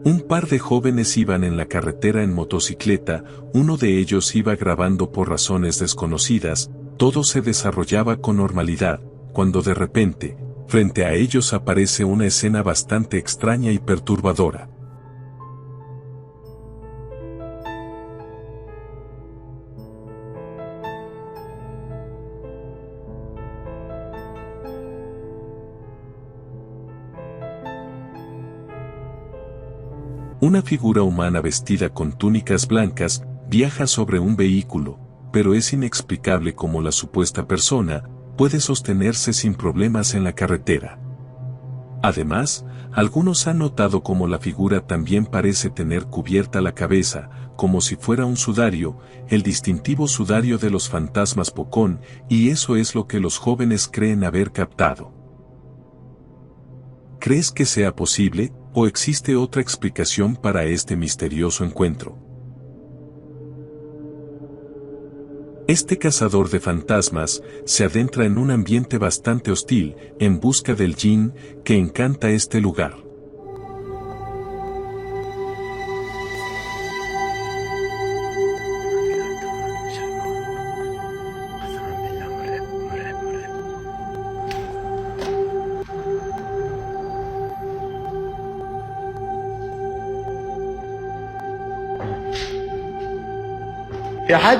Un par de jóvenes iban en la carretera en motocicleta, uno de ellos iba grabando por razones desconocidas, todo se desarrollaba con normalidad, cuando de repente, frente a ellos aparece una escena bastante extraña y perturbadora. Una figura humana vestida con túnicas blancas viaja sobre un vehículo, pero es inexplicable cómo la supuesta persona puede sostenerse sin problemas en la carretera. Además, algunos han notado cómo la figura también parece tener cubierta la cabeza, como si fuera un sudario, el distintivo sudario de los fantasmas Pocón, y eso es lo que los jóvenes creen haber captado. ¿Crees que sea posible, o existe otra explicación para este misterioso encuentro? Este cazador de fantasmas se adentra en un ambiente bastante hostil, en busca del jinn que encanta este lugar. في أحد؟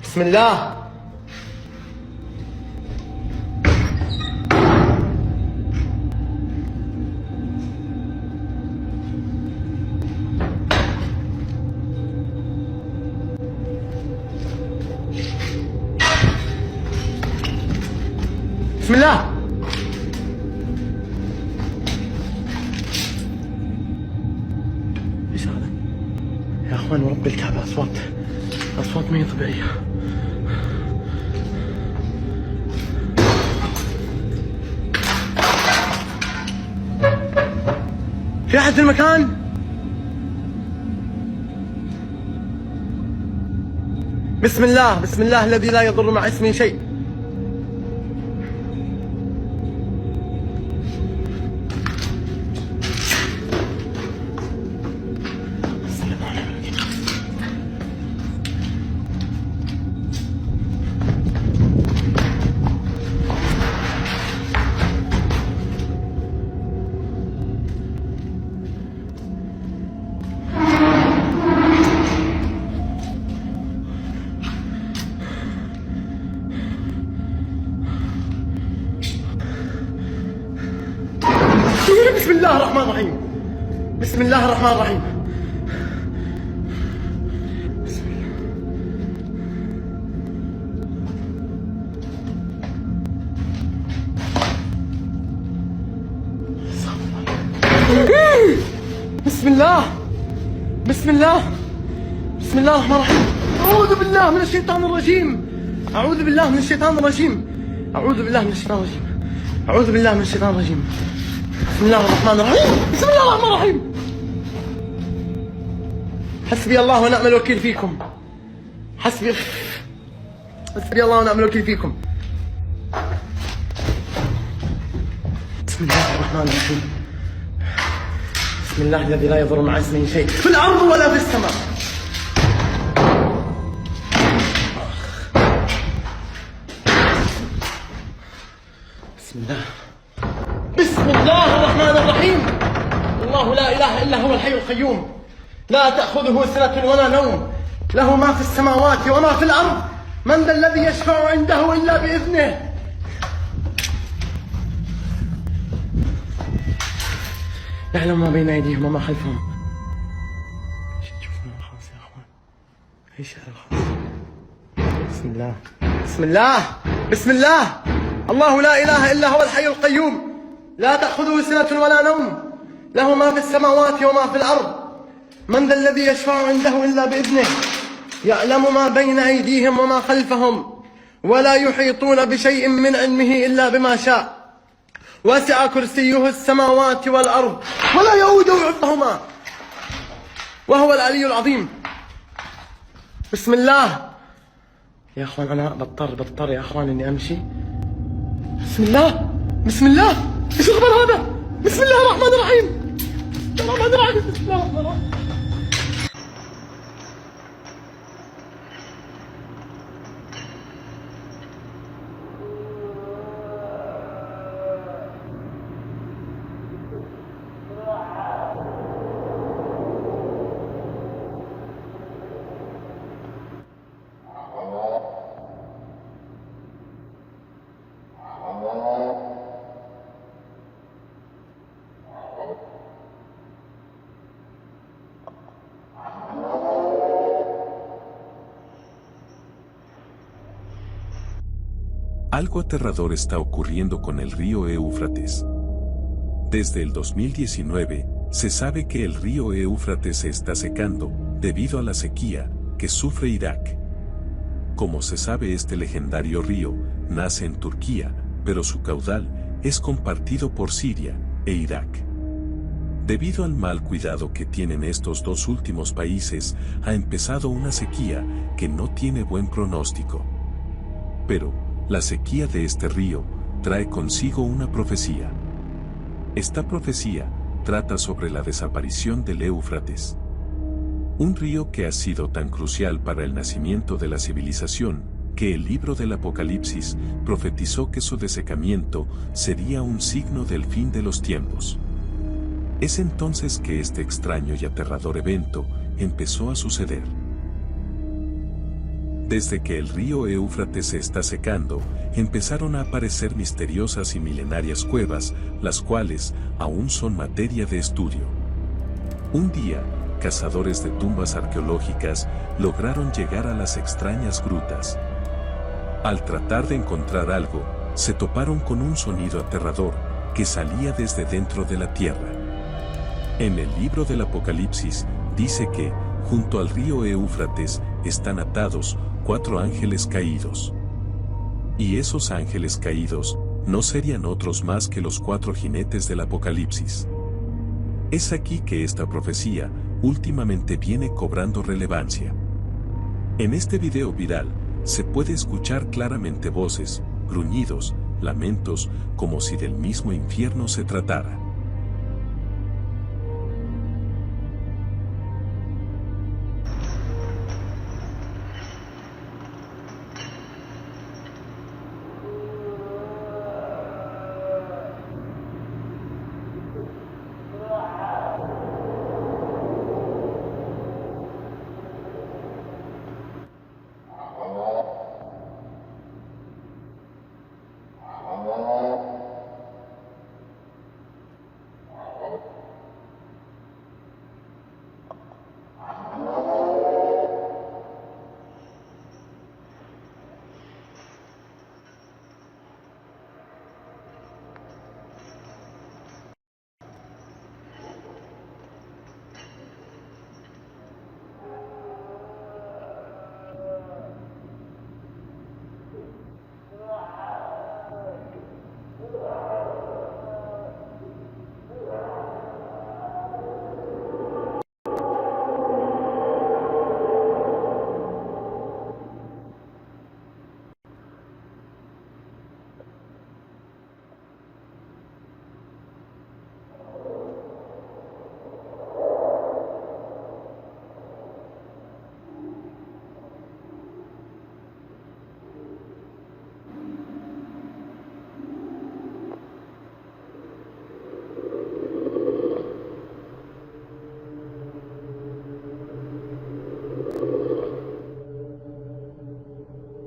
بسم الله. بسم الله. ايش هذا؟ يا اخوان ورب الكعبة اصوات ما هي طبيعية. في احد في المكان؟ بسم الله بسم الله الذي لا يضر مع اسمه شيء. بسم الله الرحمن الرحيم. بسم الله الرحمن الرحيم. بسم الله. بسم الله بسم الله بسم الله الرحمن الرحيم. أعوذ بالله من الشيطان الرجيم. أعوذ بالله من الشيطان الرجيم. أعوذ بالله من الشيطان الرجيم. أعوذ بالله من الشيطان الرجيم. بسم الله الرحمن الرحيم. بسم الله الرحمن الرحيم. حسبي الله ونعم الوكيل فيكم. حسبي الله ونعم الوكيل فيكم. بسم الله الرحمن الرحيم. بسم الله الذي لا يضر مع اسمه شيء في الأرض ولا في السماء. بسم الله. بسم الله الرحمن الرحيم. الله لا إله إلا هو الحي القيوم لا تأخذه سنة ولا نوم له ما في السماوات وما في الأرض من ذا الذي يشفع عنده إلا بإذنه يعلم ما بين أيديهم وما خلفهم. شوفوا الخاص يا أخوان. أي شعر الخاص. بسم الله بسم الله بسم الله. الله لا إله إلا هو الحي القيوم لا تأخذه سنة ولا نوم له ما في السماوات وما في الأرض من ذا الذي يشفع عنده إلا بإذنه يعلم ما بين أيديهم وما خلفهم ولا يحيطون بشيء من علمه إلا بما شاء وسع كرسيه السماوات والأرض ولا يؤوده حفظهما وهو العلي العظيم. بسم الله يا اخوان انا بضطر يا اخوان اني امشي. بسم الله بسم الله، ايش الخبر هذا؟ بسم الله الرحمن الرحيم. بسم الله الرحمن الرحيم. بسم الله الرحمن الرحيم. Algo aterrador está ocurriendo con el río Éufrates. Desde el 2019, se sabe que el río Éufrates se está secando, debido a la sequía que sufre Irak. Como se sabe, este legendario río nace en Turquía, pero su caudal es compartido por Siria e Irak. Debido al mal cuidado que tienen estos dos últimos países, ha empezado una sequía que no tiene buen pronóstico. Pero, la sequía de este río trae consigo una profecía. Esta profecía trata sobre la desaparición del Éufrates. Un río que ha sido tan crucial para el nacimiento de la civilización, que el libro del Apocalipsis profetizó que su desecamiento sería un signo del fin de los tiempos. Es entonces que este extraño y aterrador evento empezó a suceder. Desde que el río Éufrates se está secando, empezaron a aparecer misteriosas y milenarias cuevas, las cuales aún son materia de estudio. Un día, cazadores de tumbas arqueológicas lograron llegar a las extrañas grutas. Al tratar de encontrar algo, se toparon con un sonido aterrador que salía desde dentro de la tierra. En el libro del Apocalipsis dice que, junto al río Éufrates, están atados 4 ángeles caídos. Y esos ángeles caídos no serían otros más que los 4 jinetes del Apocalipsis. Es aquí que esta profecía últimamente viene cobrando relevancia. En este video viral se puede escuchar claramente voces, gruñidos, lamentos, como si del mismo infierno se tratara.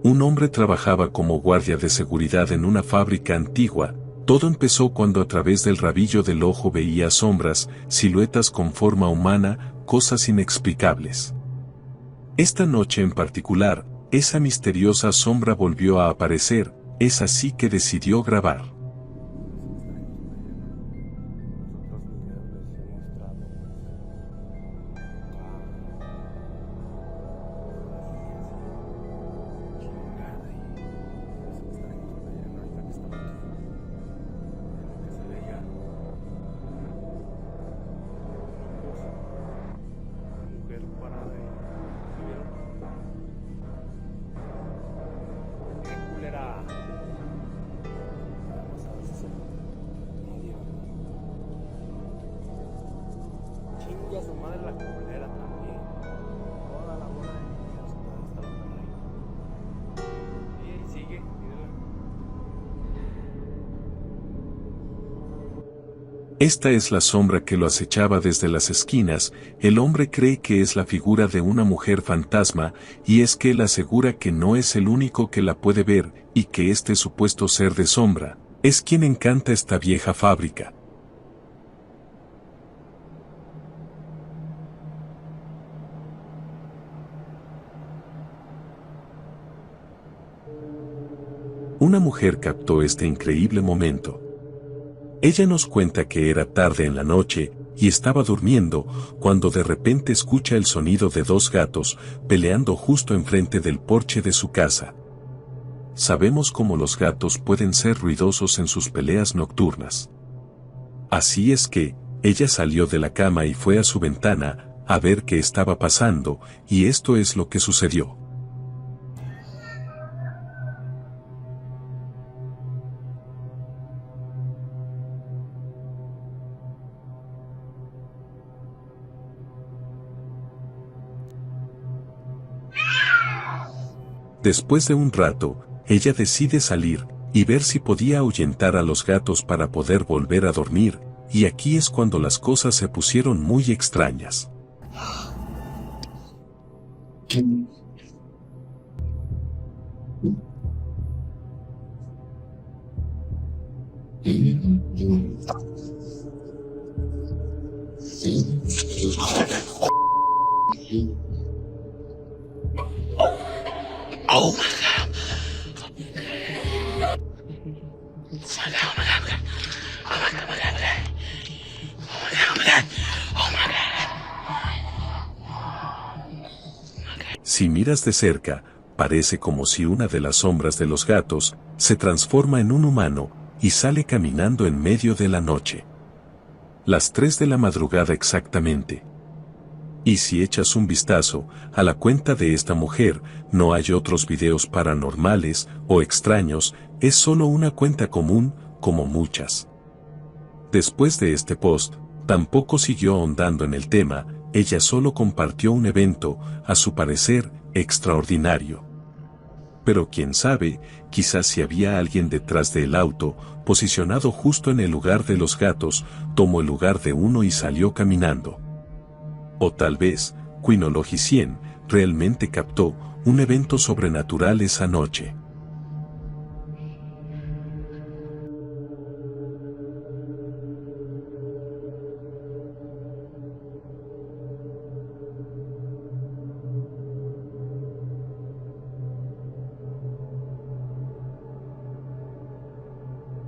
Un hombre trabajaba como guardia de seguridad en una fábrica antigua. Todo empezó cuando a través del rabillo del ojo veía sombras, siluetas con forma humana, cosas inexplicables. Esta noche en particular, esa misteriosa sombra volvió a aparecer, es así que decidió grabar. a su madre la culera también. Toda la bola de niños, toda esta bola ahí. Y ahí sigue. Esta es la sombra que lo acechaba desde las esquinas. El hombre cree que es la figura de una mujer fantasma, y es que él asegura que no es el único que la puede ver, y que este supuesto ser de sombra es quien encanta esta vieja fábrica. Una mujer captó este increíble momento. Ella nos cuenta que era tarde en la noche, y estaba durmiendo, cuando de repente escucha el sonido de dos gatos, peleando justo enfrente del porche de su casa. Sabemos cómo los gatos pueden ser ruidosos en sus peleas nocturnas. Así es que, ella salió de la cama y fue a su ventana, a ver qué estaba pasando, y esto es lo que sucedió. Después de un rato, ella decide salir y ver si podía ahuyentar a los gatos para poder volver a dormir, y aquí es cuando las cosas se pusieron muy extrañas. Oh my god. Oh my god, oh my god, oh my god, oh my god, oh my god, oh my god. Si miras de cerca, parece como si una de las sombras de los gatos se transforma en un humano y sale caminando en medio de la noche. Las 3 de la madrugada exactamente. Y si echas un vistazo a la cuenta de esta mujer, no hay otros videos paranormales o extraños, es solo una cuenta común, como muchas. Después de este post, tampoco siguió ahondando en el tema, ella solo compartió un evento, a su parecer, extraordinario. Pero quién sabe, quizás si había alguien detrás del auto, posicionado justo en el lugar de los gatos, tomó el lugar de uno y salió caminando. O tal vez, Quinology 100 realmente captó un evento sobrenatural esa noche.